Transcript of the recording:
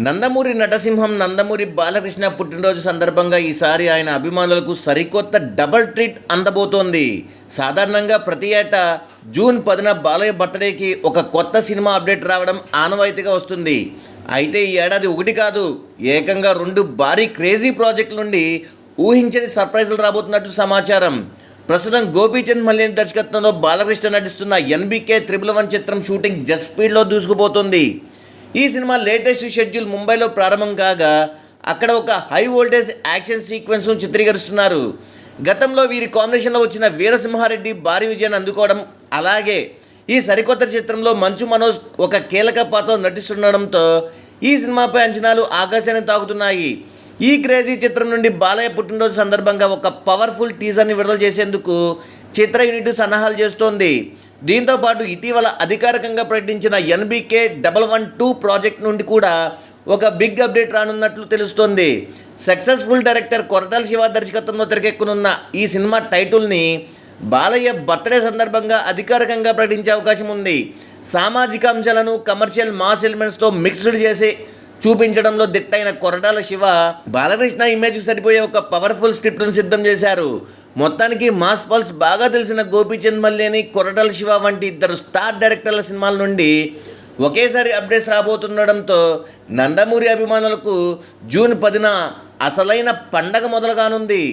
నందమూరి నటసింహం నందమూరి బాలకృష్ణ పుట్టినరోజు సందర్భంగా ఈసారి ఆయన అభిమానులకు సరికొత్త డబల్ ట్రీట్ అందబోతోంది. సాధారణంగా ప్రతి ఏటా జూన్ 10న బాలయ్య బర్త్డేకి ఒక కొత్త సినిమా అప్డేట్ రావడం ఆనవాయితీగా వస్తుంది. అయితే ఈ ఏడాది ఒకటి కాదు, ఏకంగా 2 భారీ క్రేజీ ప్రాజెక్టుల నుండి ఊహించని సర్ప్రైజులు రాబోతున్నట్లు సమాచారం. ప్రస్తుతం గోపీచంద్ మల్లేని దర్శకత్వంలో బాలకృష్ణ నటిస్తున్న ఎన్బీకే 111 చిత్రం షూటింగ్ జస్ట్ స్పీడ్లో దూసుకుపోతుంది. ఈ సినిమా లేటెస్ట్ షెడ్యూల్ ముంబైలో ప్రారంభం కాగా అక్కడ ఒక హై వోల్టేజ్ యాక్షన్ సీక్వెన్స్ను చిత్రీకరిస్తున్నారు. గతంలో వీరి కాంబినేషన్లో వచ్చిన వీరసింహారెడ్డి భారీ విజయాన్ని అందుకోవడం, అలాగే ఈ సరికొత్త చిత్రంలో మంచు మనోజ్ ఒక కీలక పాత్రలో నటిస్తుండడంతో ఈ సినిమాపై అంచనాలు ఆకాశాన్ని తాకుతున్నాయి. ఈ క్రేజీ చిత్రం నుండి బాలయ్య పుట్టినరోజు సందర్భంగా ఒక పవర్ఫుల్ టీజర్ని విడుదల చేసేందుకు చిత్ర యూనిట్ సన్నాహాలు చేస్తోంది. దీంతో పాటు ఇటీవల అధికారికంగా ప్రకటించిన ఎన్బీకే 112 ప్రాజెక్ట్ నుండి కూడా ఒక బిగ్ అప్డేట్ రానున్నట్లు తెలుస్తోంది. సక్సెస్ఫుల్ డైరెక్టర్ కొరటాల శివ దర్శకత్వంలో తెరకెక్కనున్న ఈ సినిమా టైటిల్ని బాలయ్య బర్త్డే సందర్భంగా అధికారికంగా ప్రకటించే అవకాశం ఉంది. సామాజిక అంశాలను కమర్షియల్ మాస్ ఎలిమెంట్స్తో మిక్స్డ్ చేసి చూపించడంలో దిట్టైన కొరటాల శివ బాలకృష్ణ ఇమేజ్కి సరిపోయే ఒక పవర్ఫుల్ స్క్రిప్ట్ను సిద్ధం చేశారు. మొత్తానికి మాస్ పల్స్ బాగా తెలిసిన గోపీచంద్ మల్లేని, కొరటాల శివ వంటి ఇద్దరు స్టార్ డైరెక్టర్ల సినిమాల నుండి ఒకేసారి అప్డేట్స్ రాబోతుండడంతో నందమూరి అభిమానులకు జూన్ 10న అసలైన పండగ మొదలుగానుంది.